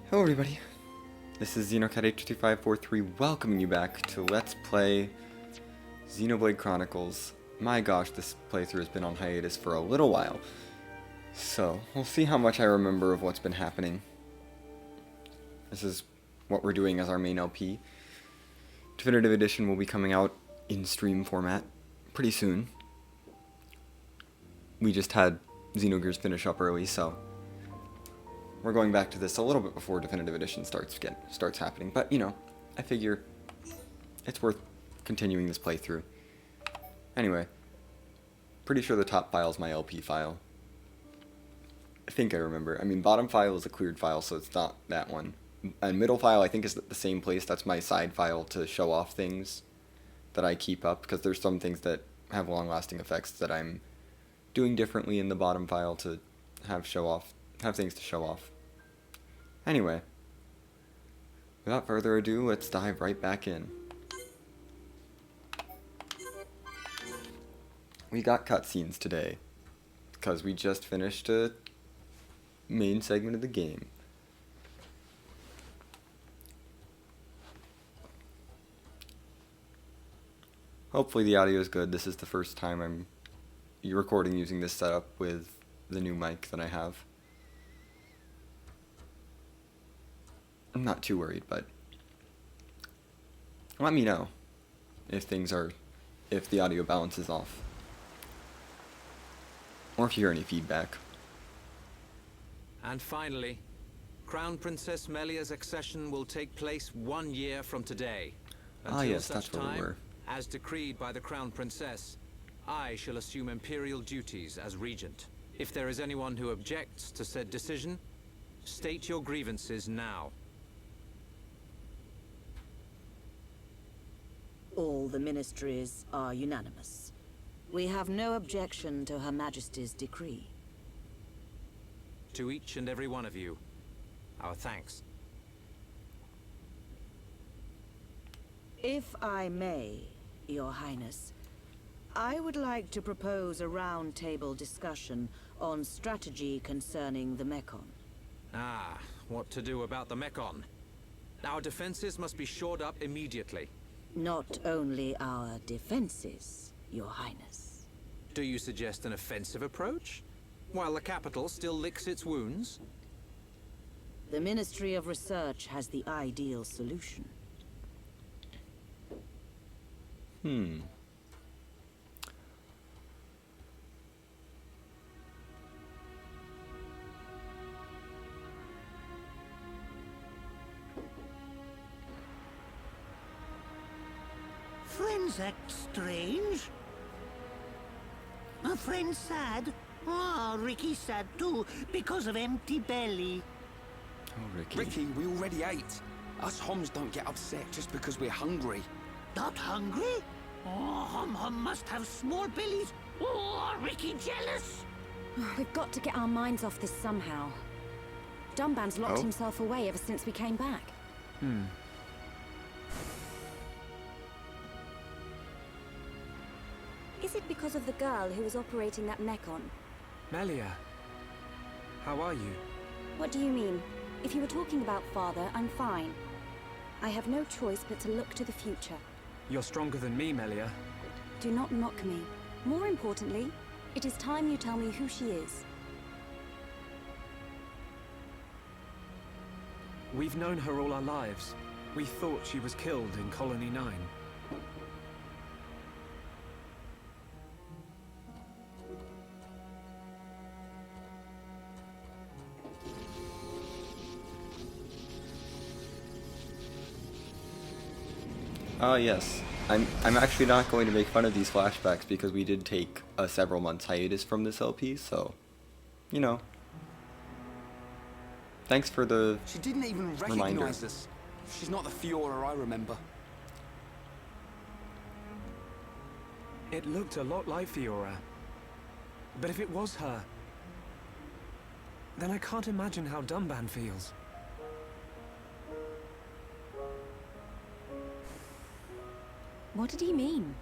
Hello everybody, this is XenoCat82543 welcoming you back to Let's Play Xenoblade Chronicles. My gosh, this playthrough has been on hiatus for a little while, so we'll see how much I remember of what's been happening. This is what we're doing as our main LP. Definitive Edition will be coming out in stream format pretty soon. We just had Xenogears finish up early, so we're going back to this a little bit before Definitive Edition starts happening, but you know, I figure it's worth continuing this playthrough. Anyway, pretty sure the top file is my LP file. I think I remember. I mean, bottom file is a cleared file, so it's not that one. And middle file, I think, is the same place. That's my side file to show off things that I keep up, because there's some things that have long-lasting effects that I'm doing differently in the bottom file to have things to show off. Anyway, without further ado, let's dive right back in. We got cutscenes today, because we just finished a main segment of the game. Hopefully the audio is good. This is the first time I'm recording using this setup with the new mic that I have. I'm not too worried, but let me know if the audio balances off, or if you hear any feedback. And finally, Crown Princess Melia's accession will take place 1 year from today. Until Yes, such that's where we time, were. as decreed by the Crown Princess, I shall assume imperial duties as regent. If there is anyone who objects to said decision, state your grievances now. All the ministries are unanimous. We have no objection to Her Majesty's decree. To each and every one of you, our thanks. If I may, Your Highness, I would like to propose a round-table discussion on strategy concerning the Mekon. Ah, what to do about the Mekon? Our defenses must be shored up immediately. Not only our defenses, Your Highness. Do you suggest an offensive approach? While the capital still licks its wounds? The Ministry of Research has the ideal solution. Friends act strange. A friend sad? Ah, Ricky's sad too, because of empty belly. Oh, Ricky. Ricky, we already ate. Us Homs don't get upset just because we're hungry. Not hungry? Oh, Hum must have small bellies. Oh, Ricky jealous. We've got to get our minds off this somehow. Dunban's locked Oh? himself away ever since we came back. Is it because of the girl who was operating that Mekon? Melia, how are you? What do you mean? If you were talking about father, I'm fine. I have no choice but to look to the future. You're stronger than me, Melia. Do not mock me. More importantly, it is time you tell me who she is. We've known her all our lives. We thought she was killed in Colony 9. Yes. I'm actually not going to make fun of these flashbacks because we did take a several months hiatus from this LP, so, you know. Thanks for the She didn't even reminder. recognize us. She's not the Fiora I remember. It looked a lot like Fiora. But if it was her, then I can't imagine how Dunban feels. What did he mean?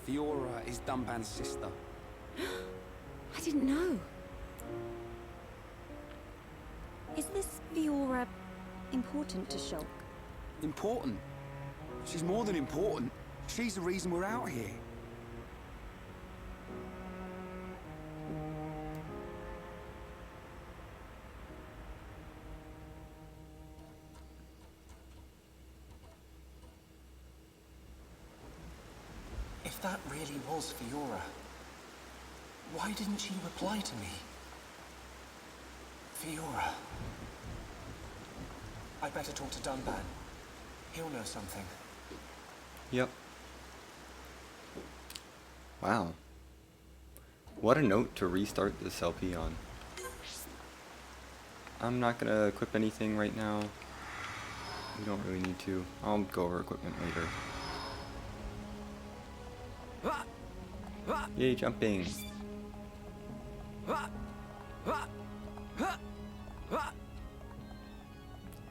Fiora is Dunban's sister. I didn't know. Is this Fiora important to Shulk? Important? She's more than important. She's the reason we're out here. If that really was Fiora, why didn't she reply to me? Fiora. I'd better talk to Dunban. He'll know something. Yep. Wow. What a note to restart this LP on. I'm not gonna equip anything right now. We don't really need to. I'll go over equipment later. Yay, jumping.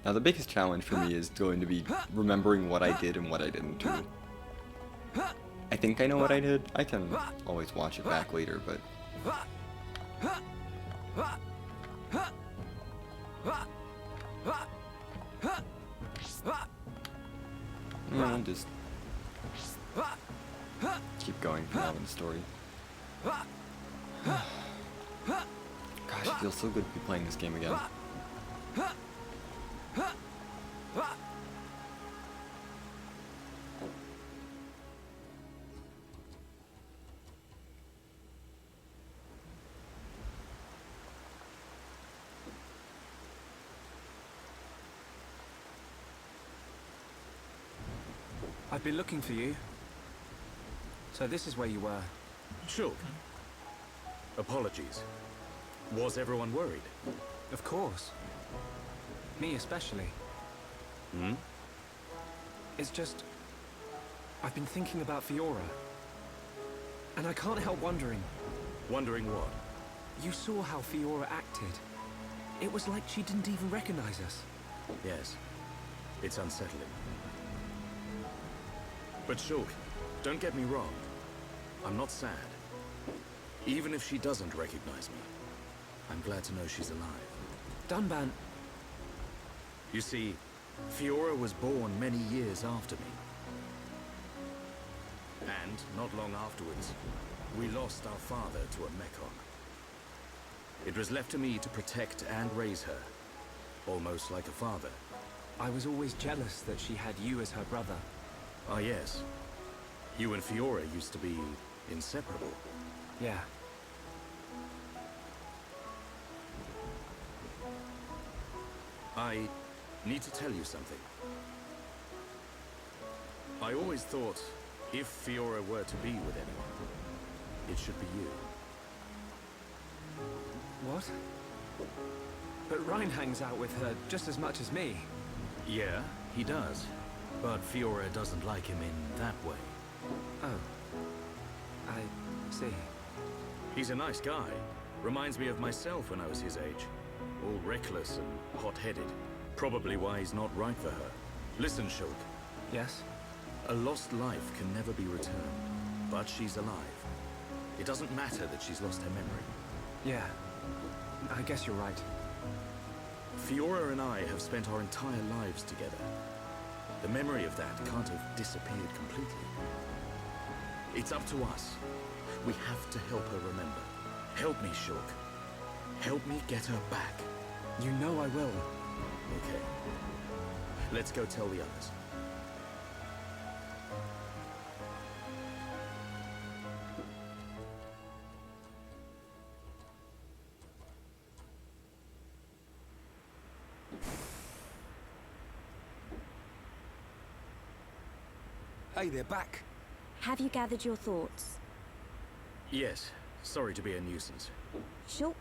Now the biggest challenge for me is going to be remembering what I did and what I didn't do. I think I know what I did. I can always watch it back later, but... yeah, I'll just keep going for now in the story. Gosh, it feels so good to be playing this game again. I've been looking for you. So this is where you were. Shulk. Apologies. Was everyone worried? Of course. Me especially. Hmm? It's just... I've been thinking about Fiora. And I can't help wondering. Wondering what? You saw how Fiora acted. It was like she didn't even recognize us. Yes. It's unsettling. But Shulk, don't get me wrong. I'm not sad. Even if she doesn't recognize me, I'm glad to know she's alive. Dunban... You see, Fiora was born many years after me. And, not long afterwards, we lost our father to a Mekon. It was left to me to protect and raise her, almost like a father. I was always jealous that she had you as her brother. Ah, yes. You and Fiora used to be inseparable. Yeah. I need to tell you something. I always thought, if Fiora were to be with anyone, it should be you. What? But Ryan hangs out with her just as much as me. Yeah, he does. But Fiora doesn't like him in that way. Oh. I see. He's a nice guy. Reminds me of myself when I was his age. All reckless and hot-headed. Probably why he's not right for her. Listen, Shulk. Yes? A lost life can never be returned. But she's alive. It doesn't matter that she's lost her memory. Yeah. I guess you're right. Fiora and I have spent our entire lives together. The memory of that can't have disappeared completely. It's up to us. We have to help her remember. Help me, Shulk. Help me get her back. You know I will. Okay. Let's go tell the others. Hey, they're back. Have you gathered your thoughts? Yes. Sorry to be a nuisance. Shulk,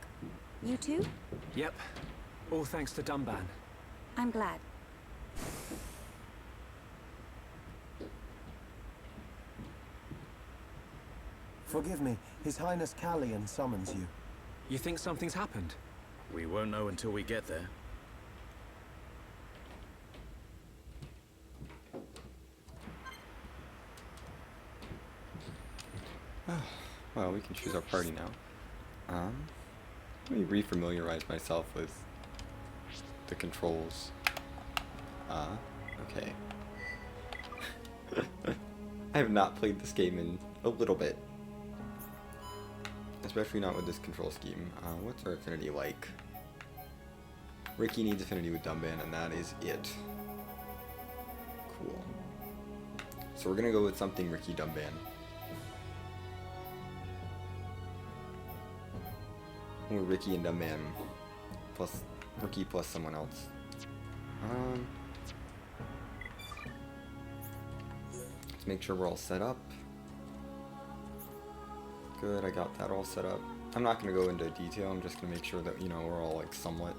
you too? Yep. All thanks to Dunban. I'm glad. Forgive me, His Highness Callian summons you. You think something's happened? We won't know until we get there. Well, we can choose our party now. Let me refamiliarize myself with the controls. Okay. I have not played this game in a little bit. Especially not with this control scheme. What's our affinity like? Ricky needs affinity with Dumban, and that is it. Cool. So we're gonna go with something Ricky Dumban. Or Ricky and Dumban plus Ricky plus someone else. Let's make sure we're all set up. Good, I got that all set up. I'm not gonna go into detail, I'm just gonna make sure that, you know, we're all like somewhat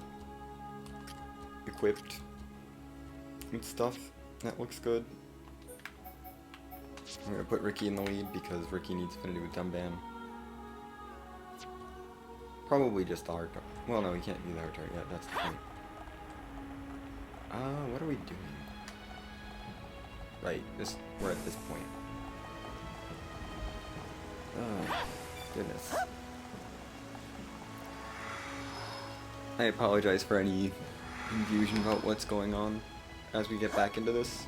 equipped and stuff. That looks good. I'm gonna put Ricky in the lead because Ricky needs affinity with Dumban. Probably just the hard target. Well, no, we can't do the hard target yet, that's the point. What are we doing? Right, we're at this point. Oh, goodness. I apologize for any confusion about what's going on as we get back into this.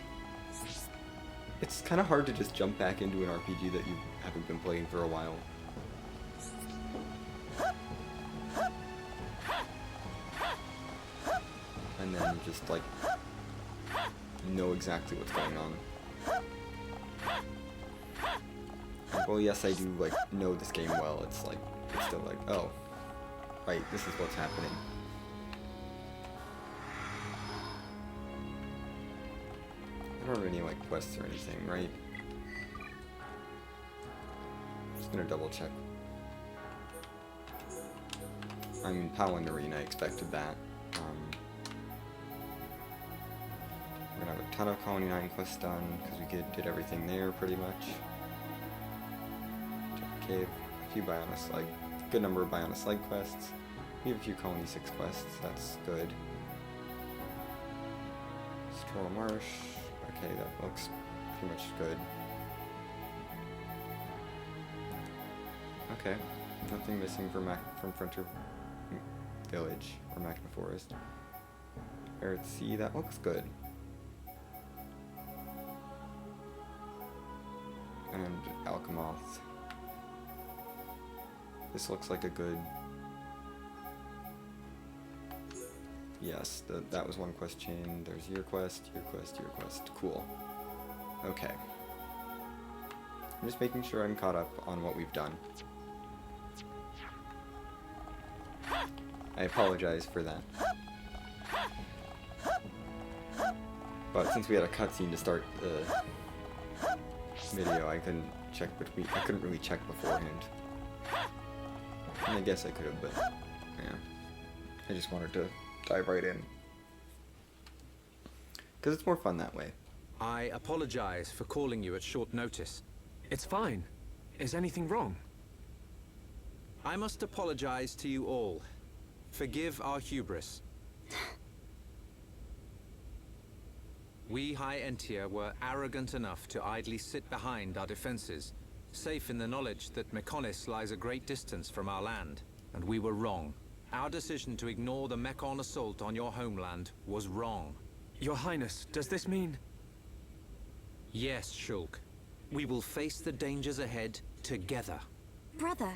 It's kind of hard to just jump back into an RPG that you haven't been playing for a while. And then just like know exactly what's going on. Well, yes, I do like know this game well. It's like it's still like, oh, right, this is what's happening. I don't have any like quests or anything, right? Just gonna double check. I mean, Powin Arena, I expected that. We're gonna have a ton of Colony 9 quests done, because we did everything there, pretty much. Cave, a few Biona Slag, good number of Biona Slag quests. We have a few Colony 6 quests, that's good. Stroll Marsh, okay, that looks pretty much good. Okay, nothing missing from Frontier Village, or Magna Forest. Earth Sea, that looks good. And Alchemoth. This looks like a good... Yes, that was one quest chain. There's your quest, your quest, your quest. Cool. Okay. I'm just making sure I'm caught up on what we've done. I apologize for that. But since we had a cutscene to start the video, I couldn't really check beforehand. And I guess I could have, but yeah. I just wanted to dive right in. Because it's more fun that way. I apologize for calling you at short notice. It's fine. Is anything wrong? I must apologize to you all. Forgive our hubris. We High Entia were arrogant enough to idly sit behind our defenses, safe in the knowledge that Mechonis lies a great distance from our land, and we were wrong. Our decision to ignore the Mechon assault on your homeland was wrong. Your Highness, does this mean... Yes, Shulk. We will face the dangers ahead together. Brother.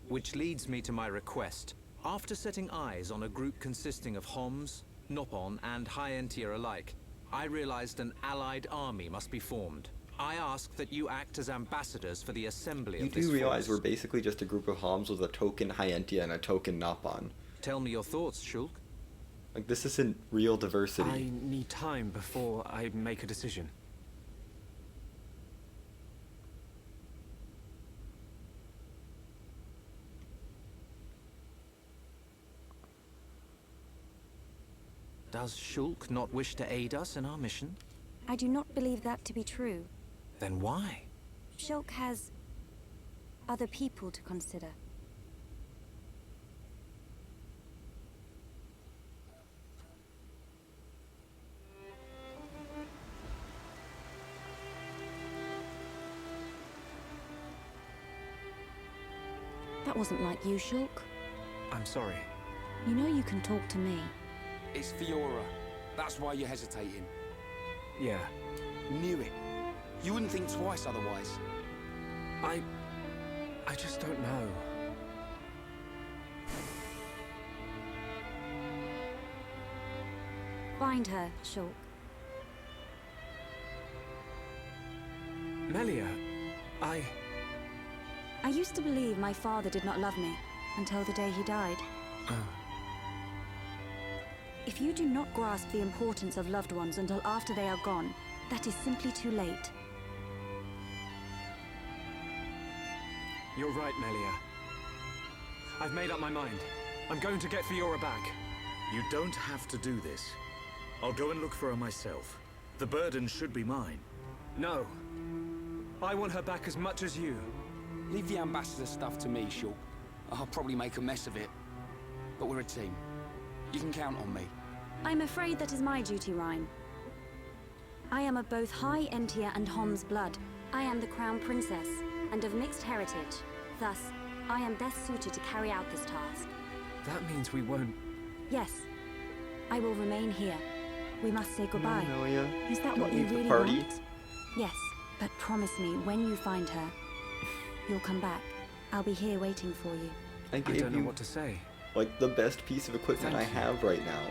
Which leads me to my request. After setting eyes on a group consisting of Homs, Nopon, and High Entia alike, I realized an allied army must be formed. I ask that you act as ambassadors for the assembly of this You do realize force. we're basically just a group of Homs with a token High Entia and a token Nopon. Tell me your thoughts, Shulk. Like, this isn't real diversity. I need time before I make a decision. Does Shulk not wish to aid us in our mission? I do not believe that to be true. Then why? Shulk has other people to consider. That wasn't like you, Shulk. I'm sorry. You know you can talk to me. It's Fiora. That's why you're hesitating. Yeah. Knew it. You wouldn't think twice otherwise. I just don't know. Find her, Shulk. Melia, I used to believe my father did not love me, until the day he died. Oh. If you do not grasp the importance of loved ones until after they are gone, that is simply too late. You're right, Melia. I've made up my mind. I'm going to get Fiora back. You don't have to do this. I'll go and look for her myself. The burden should be mine. No. I want her back as much as you. Leave the ambassador stuff to me, Shulk. I'll probably make a mess of it. But we're a team. You can count on me. I'm afraid that is my duty, Rhyme. I am of both High Entia and Hom's blood. I am the Crown Princess, and of mixed heritage. Thus, I am best suited to carry out this task. That means we won't... Yes. I will remain here. We must say goodbye. No, Melia. Is that Don't what you leave the really party. want? Yes, but promise me when you find her, you'll come back. I'll be here waiting for you. I I gave don't know you what to say. like the best piece of equipment I Thank you. have right now.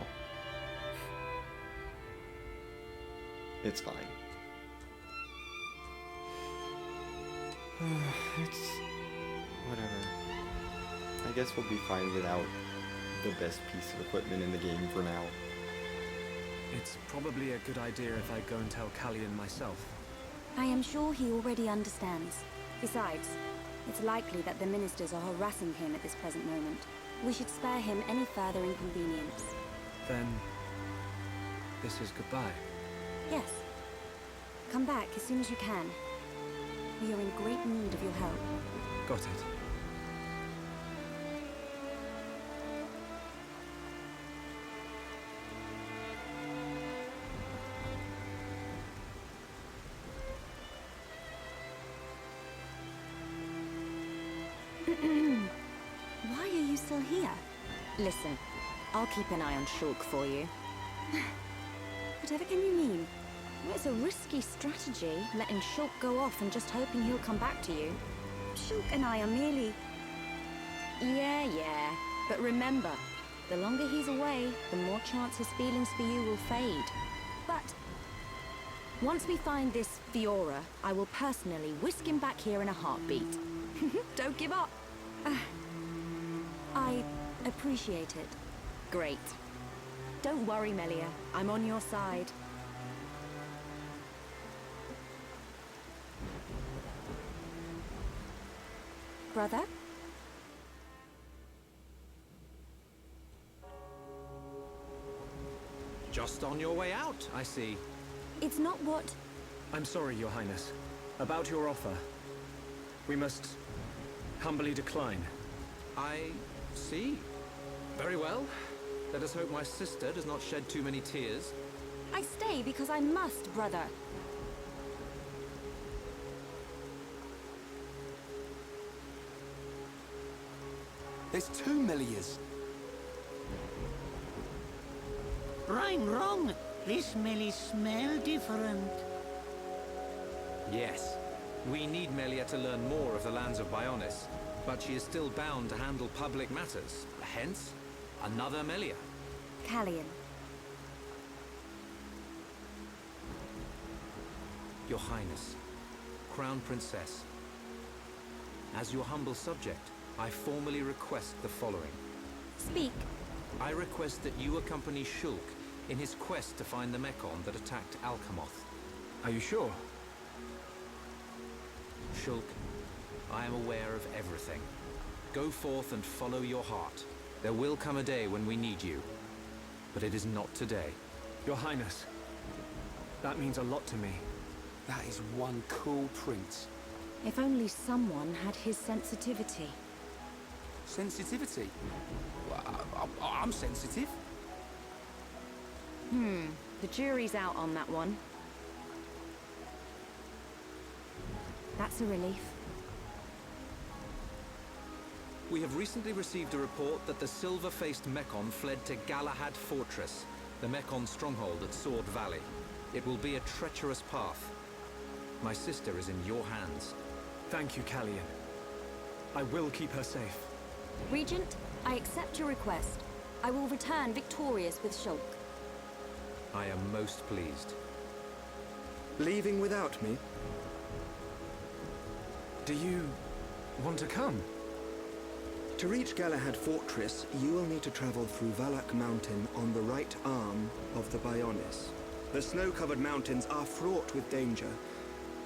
It's fine. It's whatever. I guess we'll be fine without the best piece of equipment in the game for now. It's probably a good idea if I go and tell Callian myself. I am sure he already understands. Besides, it's likely that the ministers are harassing him at this present moment. We should spare him any further inconvenience. Then... this is goodbye. Yes. Come back as soon as you can. We are in great need of your help. Got it. Why are you still here? Listen, I'll keep an eye on Shulk for you. Whatever can you mean? Well, it's a risky strategy, letting Shulk go off and just hoping he'll come back to you. Shulk and I are merely... Yeah. But remember, the longer he's away, the more chance his feelings for you will fade. But... Once we find this Fiora, I will personally whisk him back here in a heartbeat. Don't give up. I appreciate it. Great. Don't worry, Melia. I'm on your side. Brother? Just on your way out, I see. It's not what... I'm sorry, Your Highness. About your offer. We must... humbly decline. I see. Very well. Let us hope my sister does not shed too many tears. I stay because I must, brother. There's 2 Melias. Rhyme wrong. This may smell different. Yes. We need Melia to learn more of the lands of Bionis, but she is still bound to handle public matters. Hence, another Melia. Callian. Your Highness, Crown Princess. As your humble subject, I formally request the following. Speak. I request that you accompany Shulk in his quest to find the Mekon that attacked Alcamoth. Are you sure? Shulk, I am aware of everything. Go forth and follow your heart. There will come a day when we need you, but it is not today. Your Highness. That means a lot to me. That is one cool prince. If only someone had his sensitivity. Sensitivity? Well, I'm sensitive. The jury's out on that one. That's a relief. We have recently received a report that the silver-faced Mekon fled to Galahad Fortress, the Mekon stronghold at Sword Valley. It will be a treacherous path. My sister is in your hands. Thank you, Callian. I will keep her safe. Regent, I accept your request. I will return victorious with Shulk. I am most pleased. Leaving without me? Do you want to come? To reach Galahad Fortress, you will need to travel through Valak Mountain on the right arm of the Bionis. The snow-covered mountains are fraught with danger.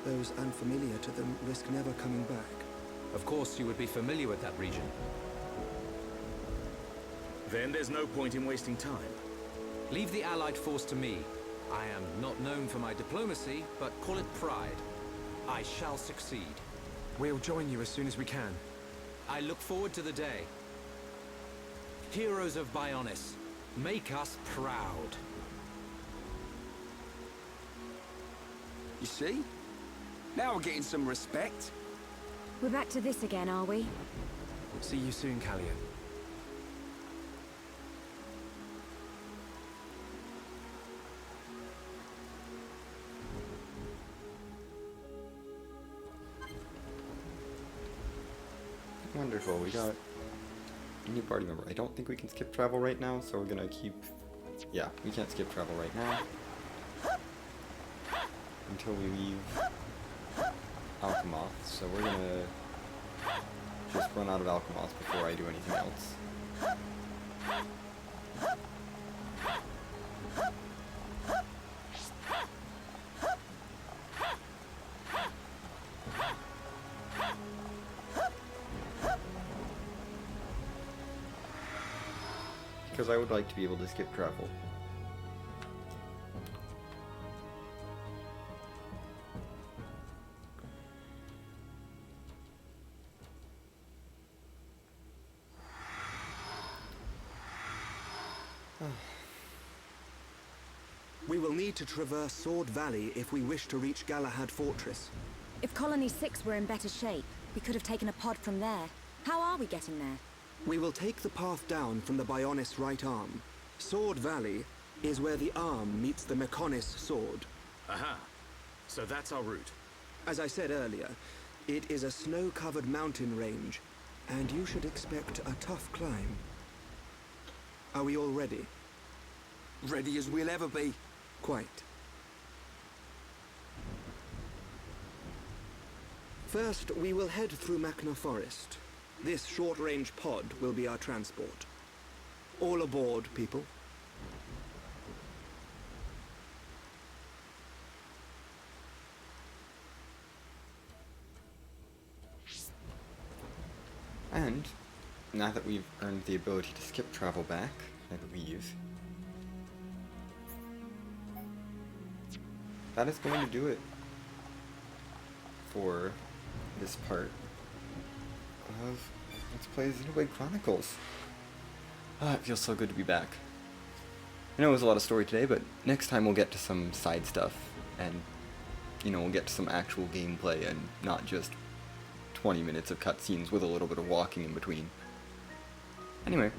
Those unfamiliar to them risk never coming back. Of course you would be familiar with that region. Then there's no point in wasting time. Leave the Allied force to me. I am not known for my diplomacy, but call it pride. I shall succeed. We'll join you as soon as we can. I look forward to the day. Heroes of Bionis, make us proud. You see? Now we're getting some respect. We're back to this again, are we? See you soon, Callian. Wonderful, we got a new party member. I don't think we can skip travel right now, so we're gonna keep... Yeah, we can't skip travel right now. Until we leave Alchemoth, so we're gonna just run out of Alchemoth before I do anything else. Because I would like to be able to skip travel. We will need to traverse Sword Valley if we wish to reach Galahad Fortress. If Colony 6 were in better shape, we could have taken a pod from there. How are we getting there? We will take the path down from the Bionis right arm. Sword Valley is where the arm meets the Mekonis sword. Aha. So that's our route. As I said earlier, it is a snow-covered mountain range, and you should expect a tough climb. Are we all ready? Ready as we'll ever be. Quite. First, we will head through Machna Forest. This short-range pod will be our transport. All aboard, people. And now that we've earned the ability to skip travel back, I believe, that is going to do it for this part of Let's Play Xenoblade Chronicles. Ah, it feels so good to be back. I know it was a lot of story today, but next time we'll get to some side stuff, and, you know, we'll get to some actual gameplay and not just 20 minutes of cutscenes with a little bit of walking in between. Anyway,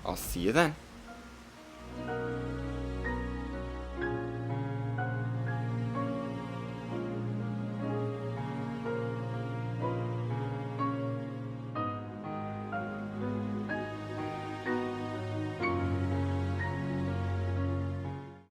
I'll see you then.